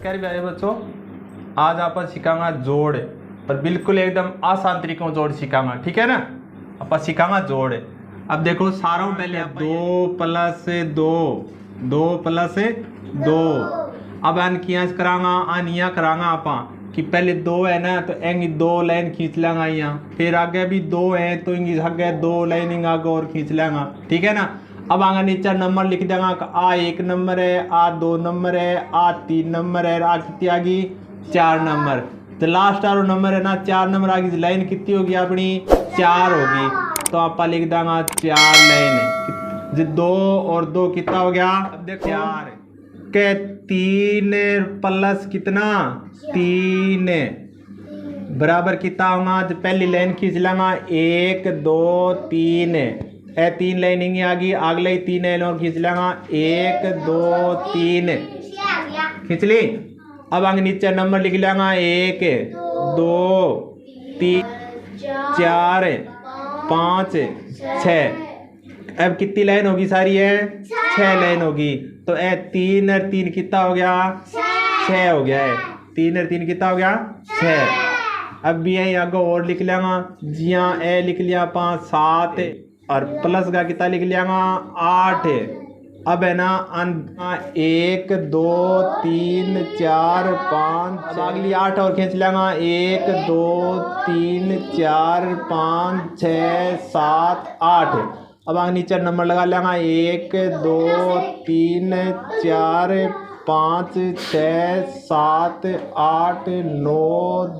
नमस्कार प्यारे बच्चों, आज आप सीखांगा जोड़ और बिल्कुल एकदम आसान तरीकों जोड़ सीखांगा। ठीक है ना, आप सीखांगा जोड़। अब देखो सारों पहले 2+2 अब अनकियाँ करांगा अनिया करांगा आप कि पहले 2 है ना तो एंगी 2 लाइन खींच लेंगा यहाँ, फिर आगे भी 2 है तो इंगी आगे 2 लाइन आगे और खींच लेंगा। ठीक है ना। अब आगे नीचे नंबर लिख देंगा कि A1 नंबर है, A2 नंबर है, A3 नंबर है, आ कितनी आ गई 4 नंबर। तो लास्ट वाला नंबर है ना 4 नंबर आ गई, लाइन कितनी होगी अपनी 4 होगी। तो आप लिख देंगे 4 लाइन। 2 और 2 कितना हो गया, अब देखो 4 के 3 प्लस कितना 3 बराबर कितना होगा। तो पहली लाइन खींच लेंगा 1 2 3 ए 3 लाइन इंगी आ गई, अगले 3 लाइन और खींच लेंगा 1 2 3 खींच ली। अब आगे नीचे नंबर लिख लेंगा 1 2 3 4 5 6। अब कितनी लाइन होगी सारी है 6 लाइन होगी। तो ए 3 और 3 कितना हो गया 6 हो गया है। 3 और 3 कितना हो गया 6। अब भी यही आगे और लिख लेंगा जिया ए लिख लिया 5 7 और प्लस का कितना लिख लिया 8। अब है ना 1 2 3 4 5 अगली 8 और खींच लेंगा 1 2 3 4 5 6 7 8। अब आगे नीचे नंबर लगा लेंगा 1 2 3 4 5 6 7 8 9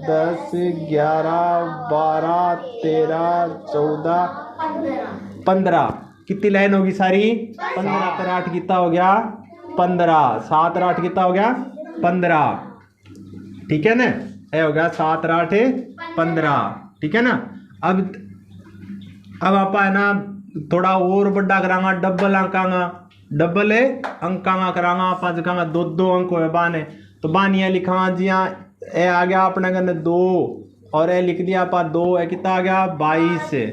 10 11 12 13 14 15। कितनी लाइन होगी सारी 15 पर 8 कितना हो गया 15। 7 और 8 कितना हो गया 15। ठीक है ना, ये हो गया 7 और 8 15। ठीक है ना। अब आप है ना थोड़ा और बड़ा करांगा, डबल अंकांगा, डबल अंकांगा करांगा आप जगह 2 अंक हो बाने। तो बानिया लिखा जी हाँ ए आ गया अपने कने 2 और ए लिख दिया आप 2 है कितना आ गया 22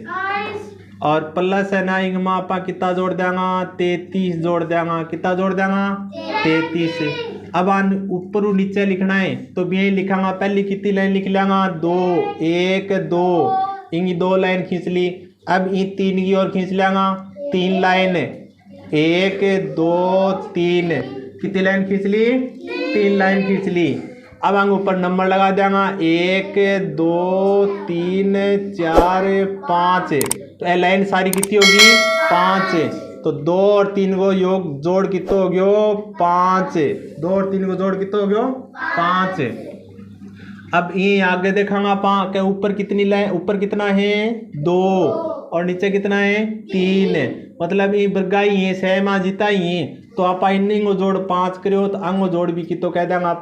और प्लस है ना इंगमा आप कितना जोड़ देंगा 33 जोड़ देंगा। कितना जोड़ देंगा 33। अब ऊपर नीचे लिखना है तो भी यही लिखांगा। पहली कितनी लाइन लिख लेंगा 2 1 2 इंगी 2 लाइन खींच ली। अब ये 3 की और खींच लेंगा 3 लाइन 1 2 3 कितनी लाइन खींच ली 3 लाइन खींच ली। अब हम ऊपर नंबर लगा देंगे 1 2 3 4 5। तो ये लाइन सारी कितनी होगी 5। तो 2 और 3 को योग जोड़ कितना हो गयो 5। 2 और 3 को जोड़ कितना हो गयो 5। अब ये आगे देखांगा के ऊपर कितनी लाइन, ऊपर कितना है 2 और नीचे कितना है 3। मतलब ये बरगाई है सेम आ जीता ही है। तो आप इन जोड़ 5 करो तो अंग जोड़ भी कितो कह देंगे आप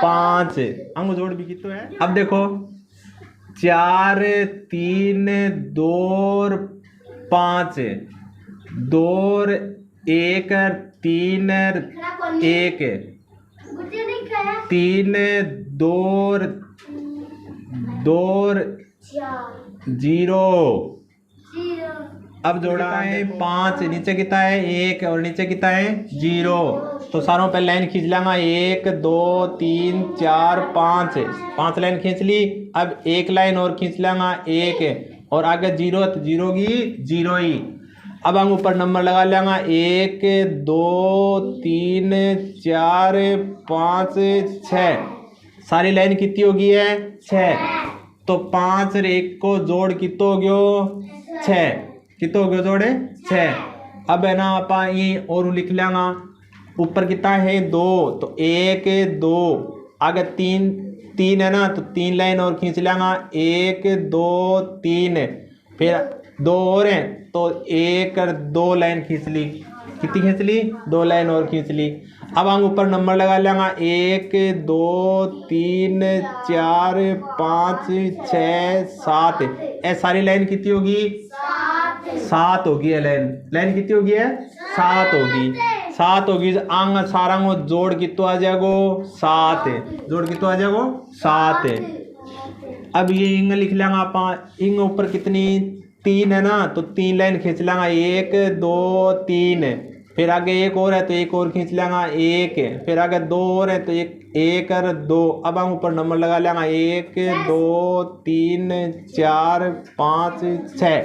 5 अंग जोड़ भी कितो है। अब देखो 4 3 2 5 2 1 3 1 3 2 2 0। अब जोड़ा है 5, नीचे कितना है 1 और नीचे कितना है 0। तो सारों पे लाइन खींच लेंगा 1 2 3 4 5 लाइन खींच ली। अब एक लाइन और खींच लेंगा 1 और आगे 0 तो 0 की 0 ही। अब हम ऊपर नंबर लगा लेंगे 1 2 3 4 5 6। सारी लाइन कितनी होगी है 6। तो 5 और 1 को जोड़ कितना हो गयो 6। कितना हो गया जोड़े 6। अब है ना आप ये और लिख लेंगा ऊपर कितना है 2 तो 1 2 आगे 3 है ना तो 3 लाइन और खींच लेंगा 1 2 3 फिर 2 और है तो 1 और 2 लाइन खींच ली। कितनी खींच ली 2 लाइन और खींच ली। अब हम ऊपर नंबर लगा लेंगे 1 2 3 4 5 6 7। ये सारी लाइन कितनी होगी 7 होगी है। लाइन कितनी होगी है 7 होगी। 7 होगी अंग सारा जोड़ कितो आ जाएगो 7। जोड़ कितो आ जाएगो 7। अब ये इंग लिख लेंगे आप इंग ऊपर कितनी 3 है ना तो 3 लाइन खींच लेंगे 1 2 3 फिर आगे एक और है तो एक और खींच लेंगे, एक है। फिर आगे दो और है तो एक और दो। अब हम ऊपर नंबर लगा लेंगे, 1 2 3 4 5 6।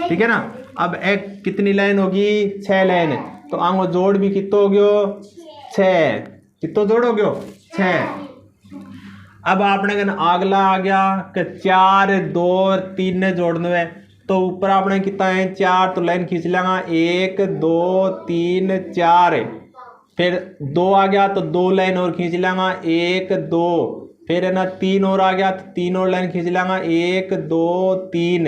ठीक है ना। अब एक कितनी लाइन होगी, 6 लाइन। तो आंगो जोड़ भी कितो हो गयो, 6। कितो जोड़ हो गयो, 6। अब आपने कहना अगला आ गया कि 4 2 3 जोड़ने है। तो ऊपर आपने कितना है, 4। तो लाइन खींच लेंगे, 1 2 3 4। फिर 2 आ गया तो 2 लाइन और खींच लेंगे, 1 2। फिर है ना 3 और आ गया तो 3 और लाइन खींच लेंगे, 1 2 3।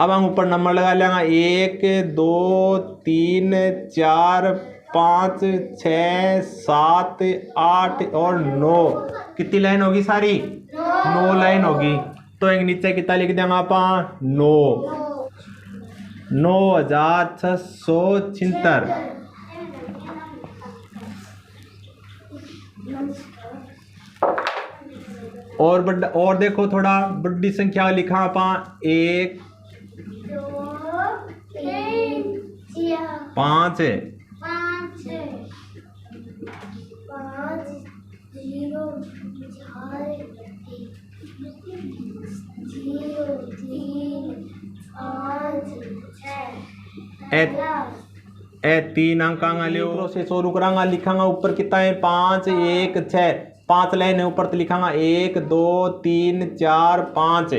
अब हम ऊपर नंबर लगा लेंगे, 1 2 3 4 5 6 7 8 और 9। कितनी लाइन होगी सारी, 9 लाइन होगी। तो एक नीचे कितना लिख देंगे आप, 9676। और बड़ा और देखो थोड़ा बड़ी संख्या लिखा आप, 1 2 3 4 5 3 अंक प्रोसेस और रुकरांगा लिखांगा। ऊपर कितना है, 5 1 6। 5 लाइन है ऊपर तो लिखांगा 1 2 3 4 5।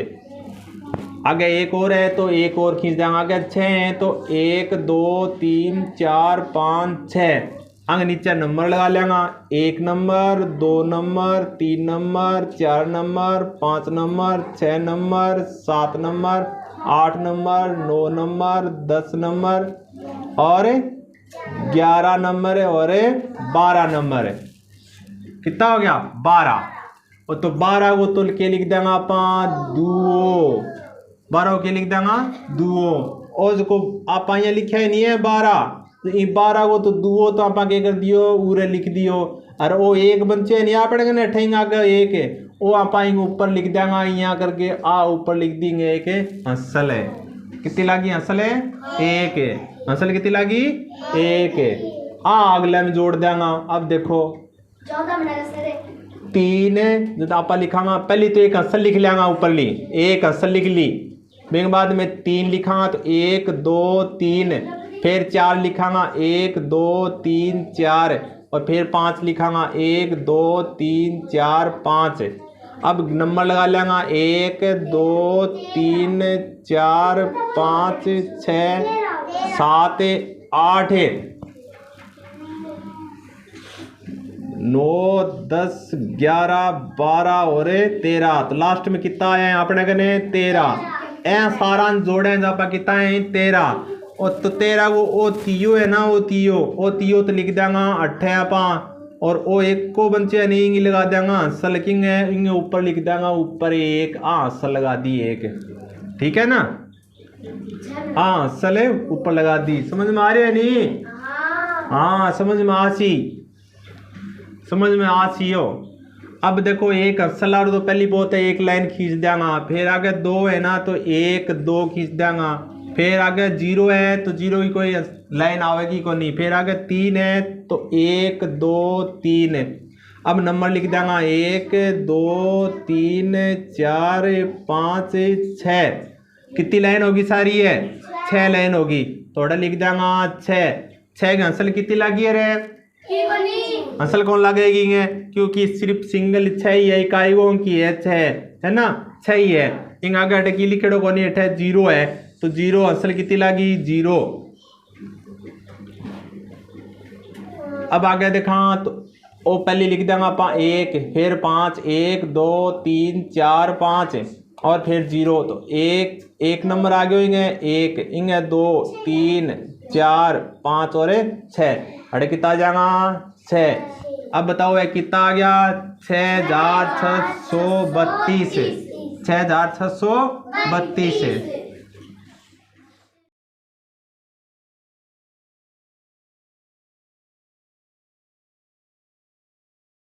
आगे एक और है तो एक और खींच देंगे। आगे 6 है तो 1 2 3 4 5 6। आगे नीचे नंबर लगा लेंगे, 1 number 2 number 3 number 4 number 5 number 6 number 7 number 8 number 9 number 10 number और 11 नंबर है और 12 नंबर है। कितना हो गया, 12। और तो 12 को तो के लिख देंगे आप दुओ। 12 के लिख देंगे दुओ। और जो आप यहाँ लिखा ही नहीं है 12, तो 12 को तो दुओ तो आप क्या कर दियो, उरे लिख दियो। और वो एक बच्चे नहीं आपने ठेंगे आगे एक है, वो आप ऊपर लिख देंगे यहाँ करके, ऊपर लिख देंगे एक हंसल है। कितनी लागी हंसल है, 1 है। हंसल कितनी लागी, 1 है। अगले में जोड़ देंगे। अब देखो 3 जो आप लिखांगा, पहले तो एक हंसल लिख लेंगे ऊपर ली, एक हंसल लिख ली। फिर बाद में 3 लिखांगा तो 1 2 3। फिर 4 लिखांगा, 1 2 3 4। और फिर 5 लिखांगा, 1 2 3 4 5। अब नंबर लगा लेंगे, 1 2 3 4 5 6 7 8 9 10 11 12 और 13। तो लास्ट में कितना आया है अपने कने, 13। ए सारा जोड़े जब कितना है, 13। और तो 13 को ओ तियो है ना, वो तियो तो लिख देंगे 8 है आप। और ओ एक को बंचे नहीं इंग लगा देंगे, हंसल लिखेंगे इंगे ऊपर लिख देंगे, ऊपर 1 हंसल लगा दी 1। ठीक है ना, हंसल ऊपर लगा दी। समझ में आ रही है नहीं, हाँ समझ में आसी, समझ में आसी हो। अब देखो एक हंसल और तो पहली बहुत है, एक लाइन खींच देंगे। फिर आगे 2 है ना तो 1 2 खींच देंगे। फिर आगे 0 है तो 0 की कोई लाइन आवेगी को नहीं। फिर आगे 3 है तो 1 2 3। अब नंबर लिख देंगे, 1 2 3 4 5 6। कितनी लाइन होगी सारी है, 6 लाइन होगी। थोड़ा लिख देंगे 6 की हंसल कितनी लगी है रे, हंसल कौन लगेगी है, क्योंकि सिर्फ सिंगल 6 ही है, इकाई को की है 6 है ना, 6 ही है। इन आगे अटकी लिखेड़ो को नहीं, 0 है तो 0 हंसल कितनी लगी, 0। अब आगे देखा तो ओ पहले लिख देंगे आप 1, फिर 5 1 2 3 4 5 और फिर 0। तो एक नंबर आगे होंगे 1 इंगे 2 3 4 5 और 6। अरे कितना आ जाएगा, 6। अब बताओ है कितना आ गया, 6632। 6632 है।